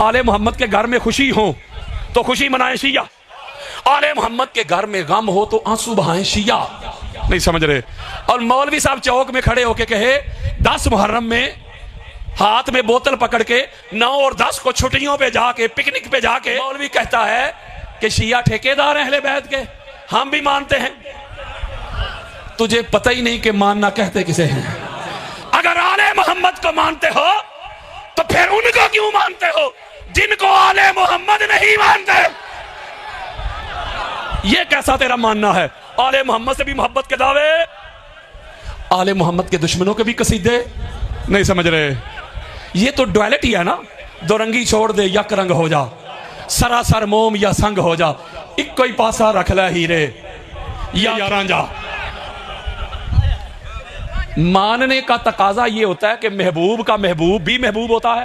آل محمد کے گھر میں خوشی ہو تو خوشی منائیں شیعہ، آل محمد کے گھر میں غم ہو تو آنسو بہائیں شیعہ. نہیں سمجھ رہے؟ اور مولوی صاحب چوک میں کھڑے ہو کے کہے 10 محرم میں ہاتھ میں بوتل پکڑ کے 9 اور 10 کو چھٹیوں پہ جا کے پکنک پہ جا کے مولوی کہتا ہے کہ شیعہ ٹھیکیدار ہیں اہل بیت کے، ہم بھی مانتے ہیں. تجھے پتہ ہی نہیں کہ ماننا کہتے کسے ہیں. اگر آل محمد کو مانتے ہو تو پھر ان کو کیوں مانتے ہو جن کو آل محمد نہیں مانتے؟ یہ کیسا تیرا ماننا ہے؟ آل محمد سے بھی محبت کے دعوے، آل محمد کے دشمنوں کے بھی قصیدے. نہیں سمجھ رہے؟ یہ تو ڈویلٹی ہے نا. دو رنگی چھوڑ دے یک رنگ ہو جا، سراسر موم یا سنگ ہو جا، ایک کوئی پاسا رکھ لے ہیرے یا رانجا. ماننے کا تقاضا یہ ہوتا ہے کہ محبوب کا محبوب بھی محبوب ہوتا ہے،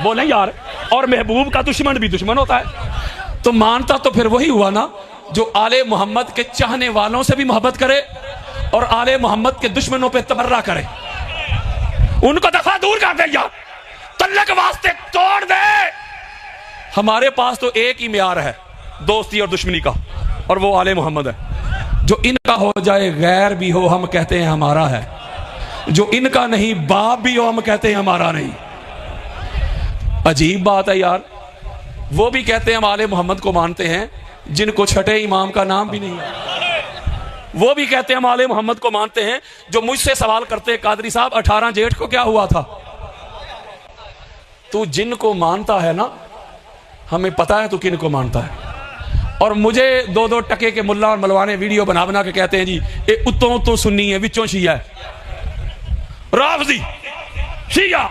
بولیں یار، اور محبوب کا دشمن بھی دشمن ہوتا ہے. تو مانتا تو پھر وہی ہوا نا جو آل محمد کے چاہنے والوں سے بھی محبت کرے اور آل محمد کے دشمنوں پہ تبرہ کرے. ان کو دفعہ دور کر دے یا تلک واسطے توڑ دے. ہمارے پاس تو ایک ہی معیار ہے دوستی اور دشمنی کا، اور وہ آل محمد ہے. جو ان کا ہو جائے غیر بھی ہو ہم کہتے ہیں ہمارا ہے، جو ان کا نہیں باپ بھی ہو ہم کہتے ہیں ہمارا نہیں. عجیب بات ہے یار. وہ بھی کہتے ہیں ہم آل محمد کو مانتے ہیں جن کو چھٹے امام کا نام بھی نہیں ہے. وہ بھی کہتے ہیں ہم آل محمد کو مانتے ہیں جو مجھ سے سوال کرتے قادری صاحب 18 جیٹھ کو کیا ہوا تھا. تو جن کو مانتا ہے نا، ہمیں پتا ہے تو کن کو مانتا ہے. اور مجھے 2 ٹکے کے ملا اور ملوانے ویڈیو بنا بنا کے کہتے ہیں جی اے اتوں تو سنی ہے وچوں شیعہ ہے، رافضی شیعہ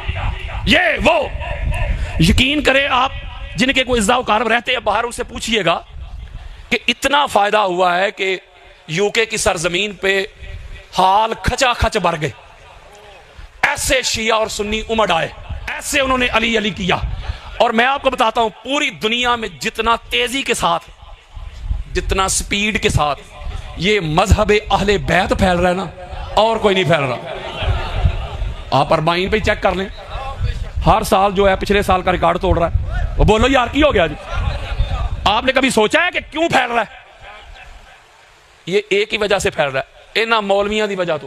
یہ وہ. یقین کرے آپ جن کے کوئی عزا و کارب رہتے ہیں باہر، ان سے پوچھئے گا کہ اتنا فائدہ ہوا ہے کہ UK کی سرزمین پہ حال کھچا کھچ بھر گئے. ایسے شیعہ اور سنی امڑ آئے، ایسے انہوں نے علی علی کیا. اور میں آپ کو بتاتا ہوں پوری دنیا میں جتنا تیزی کے ساتھ، جتنا سپیڈ کے ساتھ یہ مذہب اہل بیت پھیل رہا ہے نا، اور کوئی نہیں پھیل رہا. آپ اربعین پہ چیک کر لیں، ہر سال جو ہے پچھلے سال کا ریکارڈ توڑ رہا ہے. وہ بولو یار کی ہو گیا جی؟ آپ نے کبھی سوچا ہے کہ کیوں پھیل رہا ہے؟ یہ ایک ہی وجہ سے پھیل رہا ہے، اینا مولویاں دی وجہ. تو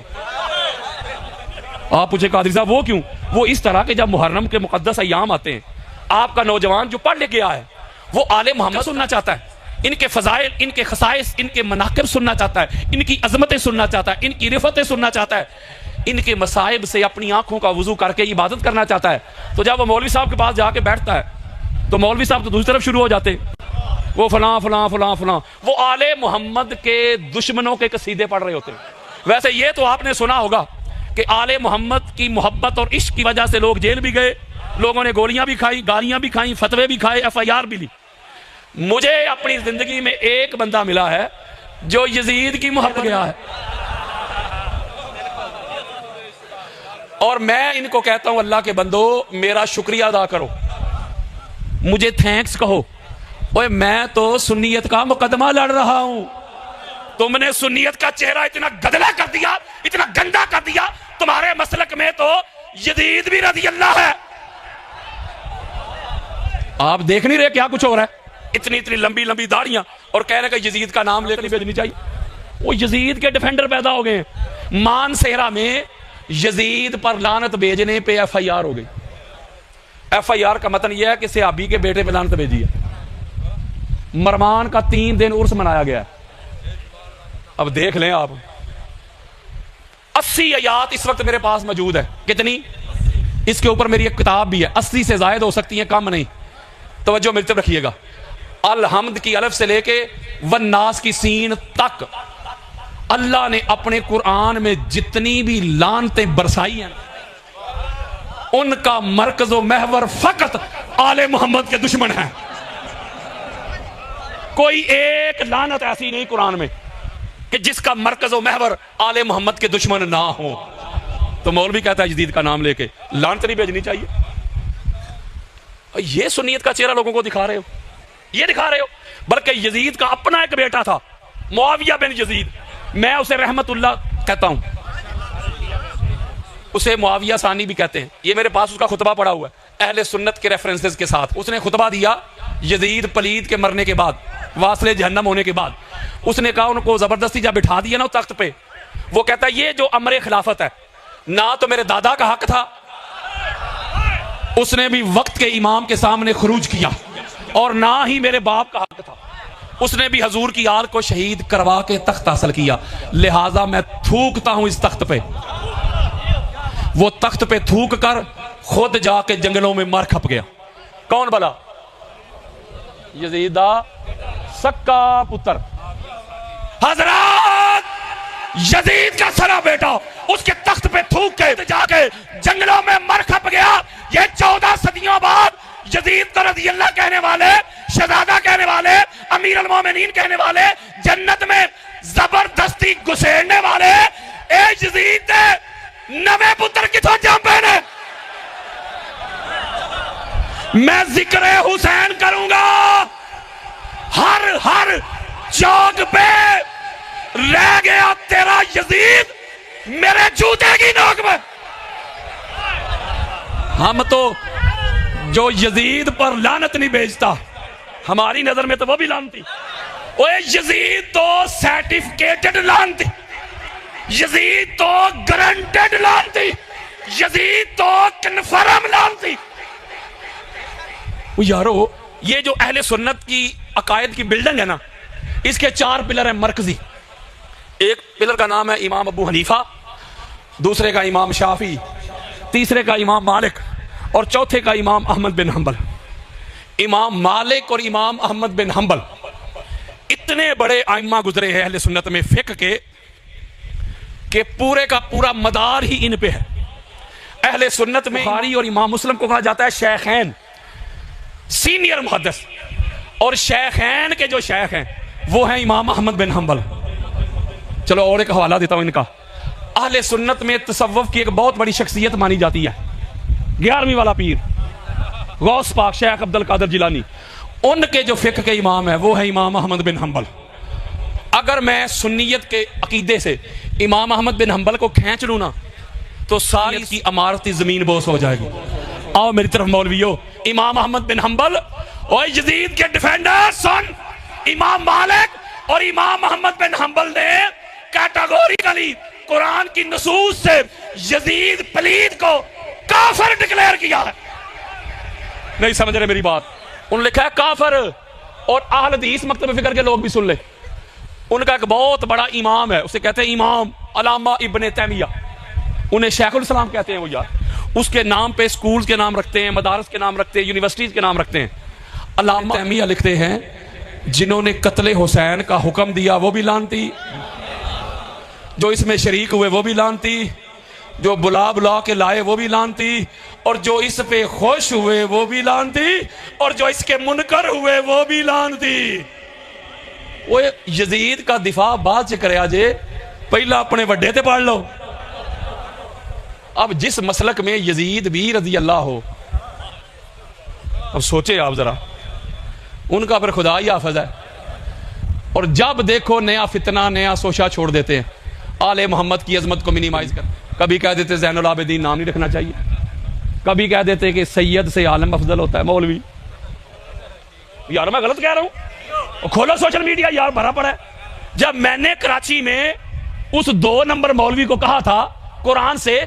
آپ پوچھے قادری صاحب وہ کیوں؟ وہ اس طرح کہ جب محرم کے مقدس ایام آتے ہیں، آپ کا نوجوان جو پڑھ لے کے آیا ہے وہ آل محمد سننا چاہتا ہے، ان کے فضائل، ان کے خصائص، ان کے مناقب سننا چاہتا ہے، ان کی عظمتیں سننا چاہتا ہے، ان کی رفتیں سننا چاہتا ہے، ان کے مصائب سے اپنی آنکھوں کا وضو کر کے عبادت کرنا چاہتا ہے. تو جب وہ مولوی صاحب کے پاس جا کے بیٹھتا ہے تو مولوی صاحب تو دوسری طرف شروع ہو جاتے ہیں، وہ فلاں فلاں فلاں فلاں، وہ آل محمد کے دشمنوں کے قصیدے پڑھ رہے ہوتے ہیں. ویسے یہ تو آپ نے سنا ہوگا کہ آل محمد کی محبت اور عشق کی وجہ سے لوگ جیل بھی گئے، لوگوں نے گولیاں بھی کھائی، گالیاں بھی کھائیں، فتوے بھی کھائے، FIR بھی لی. مجھے اپنی زندگی میں ایک بندہ ملا ہے جو یزید کی محبت گیا ہے، اور میں ان کو کہتا ہوں اللہ کے بندو میرا شکریہ ادا کرو، مجھے تھینکس کہو. اوے میں تو سنیت کا مقدمہ لڑ رہا ہوں، تم نے سنیت کا چہرہ اتنا گدلا کر دیا، اتنا گندا کر دیا. تمہارے مسلک میں تو یزید بھی رضی اللہ ہے. آپ دیکھ نہیں رہے کیا کچھ ہو رہا ہے؟ اتنی اتنی لمبی لمبی داڑیاں اور کہہ رہے کہ یزید کا نام لے کر بھیجنی چاہیے. وہ یزید کے ڈیفینڈر پیدا ہو گئے ہیں. مان سہرا میں یزید پر لعنت بھیجنے پہ FIR ہو گئی. FIR کا متن یہ ہے کہ صحابی کے بیٹے پہ لعنت بھیجی ہے. مرمان کا 3 دن عرس منایا گیا ہے. اب دیکھ لیں آپ، 80 آیات اس وقت میرے پاس موجود ہے. کتنی؟ اس کے اوپر میری ایک کتاب بھی ہے، 80 سے زائد ہو سکتی ہیں، کم نہیں. توجہ میری طرف رکھیے گا. الحمد کی الف سے لے کے والناس کی سین تک اللہ نے اپنے قرآن میں جتنی بھی لعنتیں برسائی ہیں ان کا مرکز و محور فقط آل محمد کے دشمن ہیں. کوئی ایک لعنت ایسی نہیں قرآن میں کہ جس کا مرکز و محور آل محمد کے دشمن نہ ہو. تو مولوی کہتا ہے یزید کا نام لے کے لعنت نہیں بھیجنی چاہیے. یہ سنیت کا چہرہ لوگوں کو دکھا رہے ہو، یہ دکھا رہے ہو. بلکہ یزید کا اپنا ایک بیٹا تھا معاویہ بن یزید، میں اسے رحمت اللہ کہتا ہوں، اسے معاویہ ثانی بھی کہتے ہیں. یہ میرے پاس اس کا خطبہ پڑا ہوا ہے. اہل سنت کے ریفرنسز کے ساتھ اس نے خطبہ دیا یزید پلید کے مرنے کے بعد، واصل جہنم ہونے کے بعد. اس نے کہا ان کو زبردستی جب بٹھا دیا نا تخت پہ، وہ کہتا ہے یہ جو امر خلافت ہے نہ تو میرے دادا کا حق تھا، اس نے بھی وقت کے امام کے سامنے خروج کیا، اور نہ ہی میرے باپ کا حق تھا، اس نے بھی حضور کی آل کو شہید کروا کے تخت حاصل کیا، لہٰذا میں تھوکتا ہوں اس تخت پہ. وہ تخت پہ تھوک کر خود جا کے جنگلوں میں مر کھپ گیا. کون بلا؟ یزید سکا پتر. حضرات یزید کا سرا بیٹا اس کے تخت پہ تھوک کے جا کے جنگلوں میں مر کھپ گیا. یہ 14 صدیوں بعد یزید کو رضی اللہ کہنے والے، شہزادہ کہنے والے، امیر المومنین کہنے والے، جنت میں زبردستی گھسیڑنے والے اے یزید نوے پتر کتوں جمپے نے. میں ذکر حسین کروں گا ہر چوک پہ. رہ گیا تیرا یزید میرے جوتے کی نوک میں. ہم تو جو یزید پر لعنت نہیں بھیجتا، ہماری نظر میں تو وہ بھی لعنتی. اوے یزید تو سرٹیفکیٹڈ لعنتی، یزید تو گارنٹیڈ لعنتی، یزید تو کنفرم لعنتی. یارو یہ جو اہل سنت کی عقائد کی بلڈنگ ہے نا، اس کے 4 پلر ہیں مرکزی. ایک پلر کا نام ہے امام ابو حنیفہ، دوسرے کا امام شافعی، تیسرے کا امام مالک، اور چوتھے کا امام احمد بن حنبل. امام مالک اور امام احمد بن حنبل اتنے بڑے ائمہ گزرے ہیں اہل سنت میں فقہ کے کہ پورے کا پورا مدار ہی ان پہ ہے. اہل سنت میں بخاری اور امام مسلم کو کہا جاتا ہے شیخین، سینئر محدث، اور شیخین کے جو شیخ ہیں وہ ہیں امام احمد بن حنبل. چلو اور ایک حوالہ دیتا ہوں ان کا. اہل سنت میں تصوف کی ایک بہت بڑی شخصیت مانی جاتی ہے، 11ویں والا پیر غوث پاک شیخ عبد القادر جیلانی. ان کے جو فقہ کے امام ہیں وہ ہیں امام احمد بن حنبل. اگر میں سنیت کے عقیدے سے امام احمد بن حنبل کو کھینچ لوں نا تو ساری کی عمارتی زمین بوس ہو جائے گی. آؤ میری طرف مولویو. امام احمد بن حنبل اور یزید کے ڈیفینڈر سن امام مالک اور امام احمد بن حنبل نے کیٹاگوریکلی قرآن کی نصوص سے یزید پلید کو کافر ڈکلیئر کیا ہے. نہیں سمجھ رہے میری بات؟ انہوں نے لکھا ہے کافر. اور اہل حدیث مکتب فکر کے لوگ بھی سن لے. ان کا ایک بہت بڑا امام ہے، اسے کہتے ہیں امام علامہ ابن تیمیہ. انہیں شیخ الاسلام کہتے ہیں وہ یار. اس کے نام پہ سکولز کے نام رکھتے ہیں، مدارس کے نام رکھتے ہیں، یونیورسٹیز کے نام رکھتے ہیں. علامہ تیمیہ لکھتے ہیں جنہوں نے قتل حسین کا حکم دیا وہ بھی لعنتی، جو اس میں شریک ہوئے وہ بھی لعنتی، جو بلا کے لائے وہ بھی لعنتی، اور جو اس پہ خوش ہوئے وہ بھی لعنتی، اور جو اس کے منکر ہوئے وہ بھی لعنتی. وہ یزید کا دفاع بعد سے کرے آجے، پہلا اپنے وڈے تے پڑھ لو. اب جس مسلک میں یزید بھی رضی اللہ ہو، اب سوچے آپ ذرا، ان کا پھر خدا ہی حافظ ہے. اور جب دیکھو نیا فتنہ، نیا سوچا چھوڑ دیتے ہیں. آل محمد کی عظمت کو منیمائز کر، کبھی کہہ دیتے زین العابدین نام نہیں رکھنا چاہیے، کبھی کہہ دیتے کہ سید سے عالم افضل ہوتا ہے. مولوی یار میں غلط کہہ رہا ہوں؟ کھولو سوشل میڈیا یار، بھرا پڑا ہے. جب میں نے کراچی میں اس 2 نمبر مولوی کو کہا تھا قرآن سے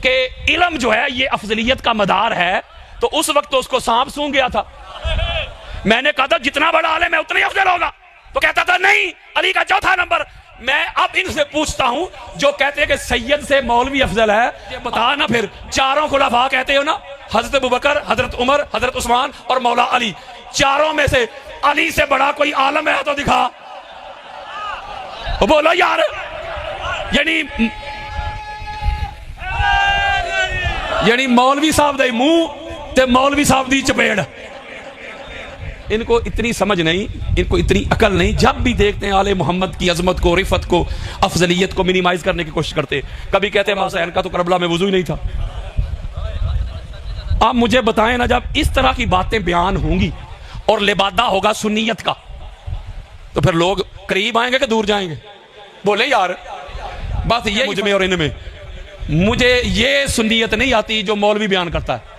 کہ علم جو ہے یہ افضلیت کا مدار ہے، تو اس وقت تو اس کو سانپ سونگ گیا تھا. میں نے کہا تھا جتنا بڑا عالم ہے اتنا ہی افضل ہوگا، تو کہتا تھا نہیں علی کا 4تھا نمبر. میں اب ان سے پوچھتا ہوں جو کہتے ہیں کہ سید سے مولوی افضل ہے، یہ بتا نا پھر 4 خلفاء کہتے ہو نا، حضرت ابوبکر، حضرت عمر، حضرت عثمان اور مولا علی، 4 میں سے علی سے بڑا کوئی عالم ہے تو دکھا. بولو یار. یعنی مولوی صاحب دے منہ تے مولوی صاحب دی چپیڑ. ان کو اتنی سمجھ نہیں، ان کو اتنی عقل نہیں. جب بھی دیکھتے ہیں آل محمد کی عظمت کو، رفت کو، افضلیت کو منیمائز کرنے کی کوشش کرتے. کبھی کہتے ہیں حسین کا تو کربلا میں وضو ہی نہیں تھا. آپ مجھے بتائیں نا، جب اس طرح کی باتیں بیان ہوں گی اور لبادہ ہوگا سنیت کا، تو پھر لوگ قریب آئیں گے کہ دور جائیں گے؟ بولے یار. بات یہ مجھ میں اور ان میں، مجھے یہ سنیت نہیں آتی جو مولوی بیان کرتا ہے.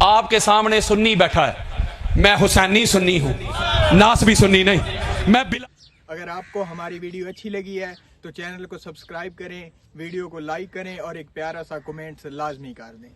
آپ کے سامنے سنی بیٹھا ہے، میں حسینی سنی ہوں، ناس بھی سنی نہیں، میں بلا اگر آپ کو ہماری ویڈیو اچھی لگی ہے تو چینل کو سبسکرائب کریں، ویڈیو کو لائک کریں اور ایک پیارا سا کمنٹ لازمی کر دیں۔